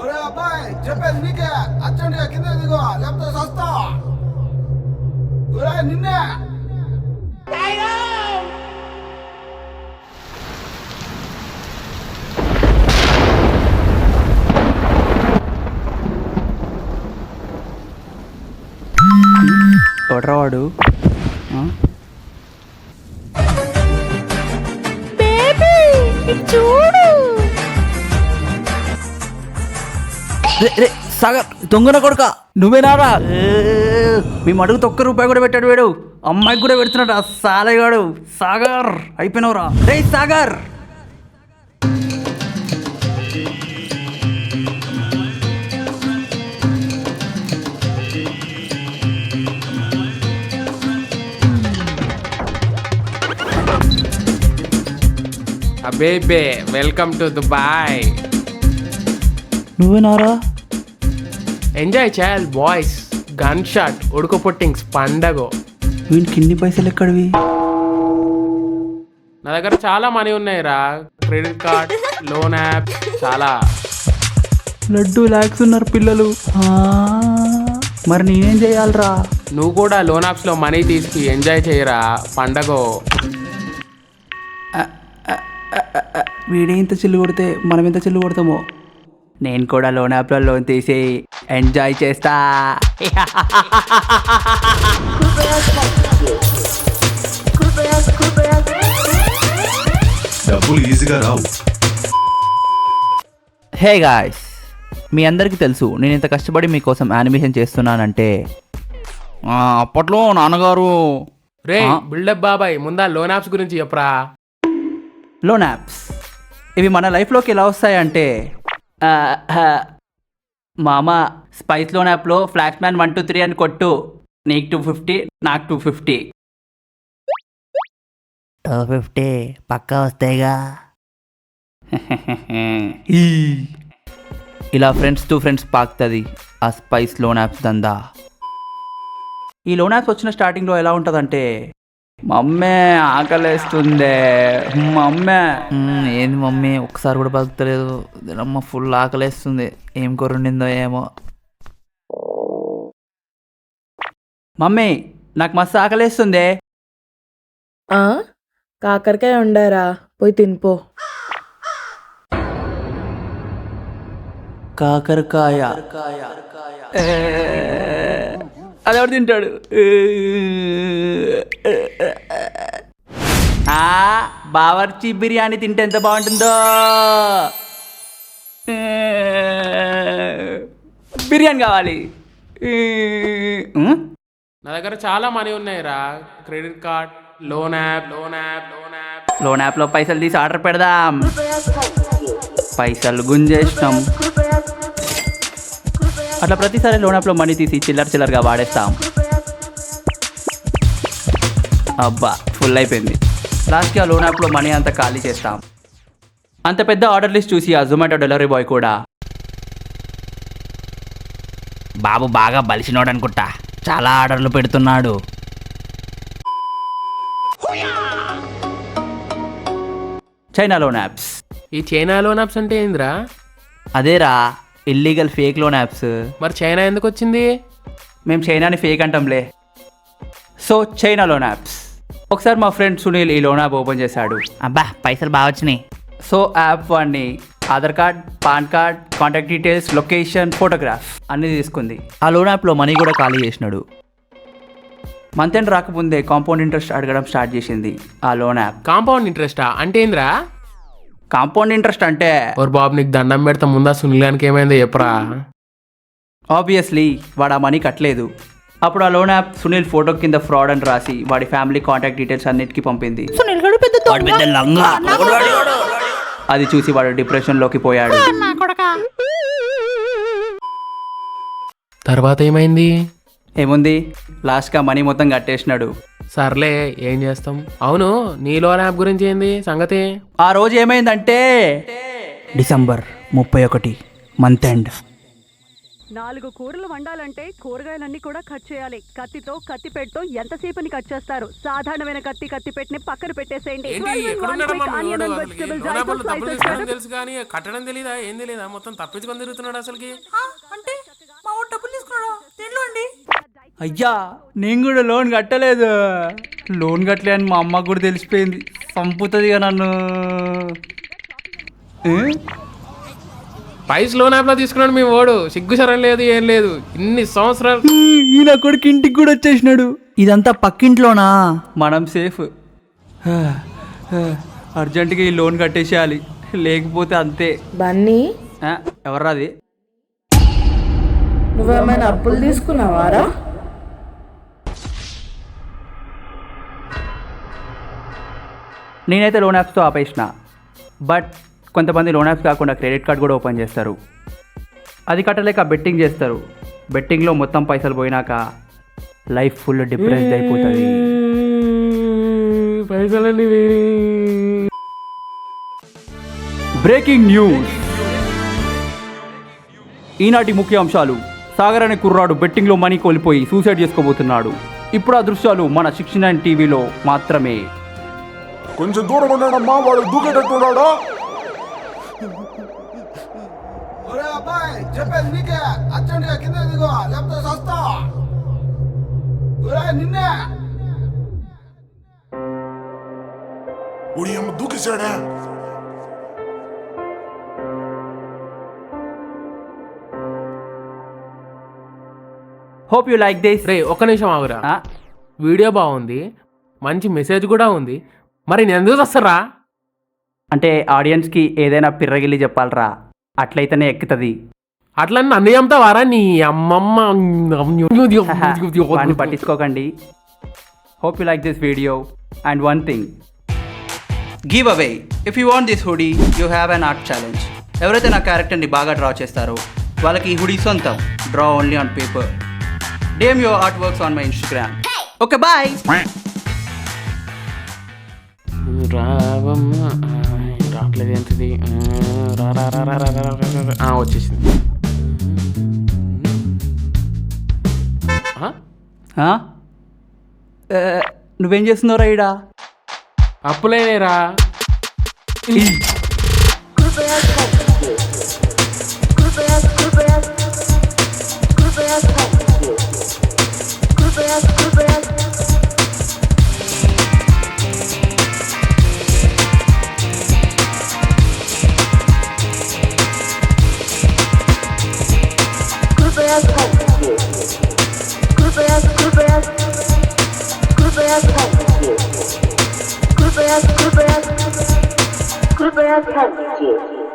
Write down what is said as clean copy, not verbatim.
ఒరే అబ్బాయి చెప్పేది నీకే, అర్జెంటుగా కింద దిగో లేకపోతే సస్తా. ఒరే నిన్నే. ఎవడ్రా వాడు? చూడు సాగర్ దొంగన కొడుక నువ్వేనారా? మేము అడుగుతో ₹1 కూడా పెట్టాడు వీడు. అమ్మాయికి కూడా పెడుతున్నాడు ఆ సాలేగాడు. సాగర్ అయిపోయినవురా రే సాగర్. అబేబే వెల్కమ్ టు దుబాయ్. నువ్వేనారా? ఎంజాయ్ చేయాలి బాయ్స్. గన్ షాట్, ఉడుకు పుట్టింగ్స్, పండగో. వీనికి ఇన్ని పైసలు ఎక్కడివి? నా దగ్గర చాలా మనీ ఉన్నాయిరా. క్రెడిట్ కార్డ్, లోన్ యాప్ చాలా. లడ్డు లాక్స్ ఉన్నారు పిల్లలు. మరి నేనేం చేయాలరా? నువ్వు కూడా లోన్ యాప్స్లో మనీ తీసుకు ఎంజాయ్ చేయరా పండగో. వీడే ఇంత చిల్లు కొడితే మనం ఎంత చిల్లు కొడతామో. నేను కూడా లోన్ యాప్లో లోన్ తీసి ఎంజాయ్ చేస్తా. డబ్బులు ఈజీగా రావు. హే గాయ్స్, మీ అందరికీ తెలుసు నేను ఇంత కష్టపడి మీకోసం యానిమేషన్ చేస్తున్నానంటే అప్పట్లో నాన్నగారు. రే బిల్డప్ బాబాయ్, ముందా లోన్ యాప్స్ గురించి చెప్పరా. లోన్ యాప్స్ ఇవి మన లైఫ్లోకి ఎలా వస్తాయంటే, మామ స్పైస్ లోన్ యాప్లో ఫ్లాష్ మ్యాన్ 1 2 3 అని కొట్టు, నీకు 250 నాకు 250. 250 పక్కా వస్తాయిగా. ఇలా ఫ్రెండ్స్ టు ఫ్రెండ్స్ పాకుతుంది ఆ స్పైస్ లోన్ యాప్స్ దందా. ఈ లోన్ యాప్స్ వచ్చిన స్టార్టింగ్లో ఎలా ఉంటుందంటే, మమ్మే ఆకలేస్తుందే మమ్మే. ఏంది మమ్మీ ఒకసారి కూడా బతుకుతలేదు, అమ్మ ఫుల్ ఆకలేస్తుంది, ఏం కూర ఉండిందో ఏమో. మమ్మీ నాకు మస్తు ఆకలేస్తుందే. కాకరకాయ ఉండారా, పోయి తినిపో. కాకరకాయ అదెవడు తింటాడు? బావర్చి బిర్యానీ తింటే ఎంత బాగుంటుందో. బిర్యానీ కావాలి. నా దగ్గర చాలా మనీ ఉన్నాయిరా. Credit card, loan app, loan app, loan app. Loan యాప్లో పైసలు తీసి ఆర్డర్ పెడదాం. పైసలు గుంజేస్తాం. అట్లా ప్రతిసారి లోన్ యాప్లో మనీ తీసి చిల్లరగా వాడేస్తాం. అబ్బా ఫుల్ అయిపోయింది. లాస్ట్కి ఆ లోన్ యాప్లో మనీ అంతా ఖాళీ చేస్తాం. అంత పెద్ద ఆర్డర్ లిస్ట్ చూసి ఆ జొమాటో డెలివరీ బాయ్ కూడా, బాబు బాగా బలిసినోడు అనుకుంటా, చాలా ఆర్డర్లు పెడుతున్నాడు. China loan apps. ఈ చైనా లోన్ యాప్స్ అంటే ఏందిరా? అదేరా ఇల్లీగల్ ఫేక్ లోన్ యాప్స్. మరి చైనా ఎందుకు వచ్చింది? మేము చైనాని ఫేక్ అంటాంలే. So China loan apps. ఒకసారి మా ఫ్రెండ్ సునీల్ ఈ లోన్ యాప్ ఓపెన్ చేశాడు. అబ్బా పైసలు బాగా వచ్చినాయి. సో యాప్ వాడిని Aadhaar card, pan card, contact details, location, photograph అన్నీ తీసుకుంది. ఆ లోన్ యాప్లో మనీ కూడా ఖాళీ చేసినాడు. మంత్ ఎండ్ రాకముందే కాంపౌండ్ ఇంట్రెస్ట్ అడగడం స్టార్ట్ చేసింది ఆ లోన్ యాప్. కాంపౌండ్ ఇంట్రెస్టా అంటే ఏందిరా? కాంపౌండ్ ఇంట్రెస్ట్ అంటే, ఓర్ బాబు నీకు దండం పెడతా, ముందా సునీల్ గానికి ఏమైందో చెప్పరా. ఆబ్వియస్లీ వాడు ఆ మనీ కట్టలేదు. అప్పుడు ఆ లోన్ యాప్ సునీల్ ఫోటో కింద ఫ్రాడ్ అని రాసి వాడి ఫ్యామిలీ కాంటాక్ట్ డీటెయిల్స్ అన్నిటికీ పంపింది. అది చూసి వాడు డిప్రెషన్లోకి పోయాడు. తర్వాత ఏమైంది? ఏముంది, లాస్ట్గా మనీ మొత్తం కట్టేసినాడు. సర్లే ఏం చేస్తాం. అవును నీ లోన్ యాప్ గురించి ఏంది సంగతి? ఆ రోజు ఏమైందంటే, December 31 మంత్ ఎండ్. 4 కూరలు వండాలంటే కూరగాయలన్నీ కూడా కట్ చేయాలి. కత్తితో కత్తిపెట్టతో ఎంతసేపని కట్ చేస్తారు? సాధారణమైన కత్తిపెట్టిని పక్కన పెట్టేసేయండి. ఏంటి ఎక్కడున్నాడమ్మా మీ వాడు? అసలుకి లోనాపల్లో డబ్బులు తీసుకోవడం తెలుసు కానీ కట్టడం తెలీదా? ఏం తెలీదా? మొత్తం తప్పించుకొని తిరుగుతున్నాడు అసలుకి. అంటే మా వాడు డబ్బులు తీసుకున్నాడా? దేంట్లో అండి? అయ్యా నేను కూడా లోన్ కట్టలేదు. లోన్ కట్టలే అని మా అమ్మకు కూడా తెలిసిపోయింది. చంపుతుందిగా నన్ను. పైసలు లోన్ యాప్ లో తీసుకున్నాడు మీ వాడు. సిగ్గు శరం లేదు ఏం లేదు. ఇన్ని సంవత్సరాలు ఈయన కొడుకు ఇంటికి కూడా వచ్చేసినాడు. ఇదంతా పక్కింట్లోనా? మనం సేఫ్. అర్జెంటుగా ఈ లోన్ కట్టేసేయాలి, లేకపోతే అంతే. బన్నీ, ఎవర్రాది? నువ్వేమైనా అప్పులు తీసుకున్నావారా? నేనైతే లోన్ యాప్స్తో ఆపేసిన. బట్ కొంతమంది లోన్ యాప్స్ కాకుండా క్రెడిట్ కార్డ్ కూడా ఓపెన్ చేస్తారు. అది కట్టలేక బెట్టింగ్ చేస్తారు. బెట్టింగ్లో మొత్తం పైసలు పోయినాక లైఫ్ ఫుల్ డిప్రెస్డ్ అయిపోతుంది. పైసలన్నీ బ్రేకింగ్ న్యూస్. ఈనాటి ముఖ్య అంశాలు. సాగర్ అనే కుర్రాడు బెట్టింగ్లో మనీ కోల్పోయి సూసైడ్ చేసుకోబోతున్నాడు. ఇప్పుడు ఆ దృశ్యాలు మన 69 టీవీలో మాత్రమే. కొంచెం దూరం ఉన్నాడమ్మా, వాడు దూకేటట్టున్నాడా? ఒరే అబ్బాయి, చెప్పేది నీకే. అర్జెంటుగా కింద దిగో, లేకపోతే సస్తా. ఒరే నిన్నే. ఒడి అమ్మ దూకేశాడా? Hope you like this. రే ఒక్క నిమిషం ఆగురా. వీడియో బాగుంది, మంచి మెసేజ్ కూడా ఉంది. మరి నేను ఎందుకు వస్తారా? అంటే ఆడియన్స్కి ఏదైనా పిర్రగిల్లి చెప్పాలరా, అట్లయితేనే ఎక్కుతుంది. అట్లా నన్ను చంపుతావారా నీ అమ్మమ్మ? వాడిని పట్టించుకోకండి. Hope you like this video. And one thing, give away. If you want this hoodie, you have an art challenge. ఎవరైతే నా క్యారెక్టర్ని బాగా డ్రా చేస్తారో వాళ్ళకి ఈ హుడీ సొంతం. Draw only on paper. DM your artworks on my Instagram. Okay, bye. రావట్లేదు ఏంటిది? వచ్చేసింది. నువ్వేం చేస్తున్నావురా ఈడ? అప్పులేనేరా. कृपया ध्यान दीजिए।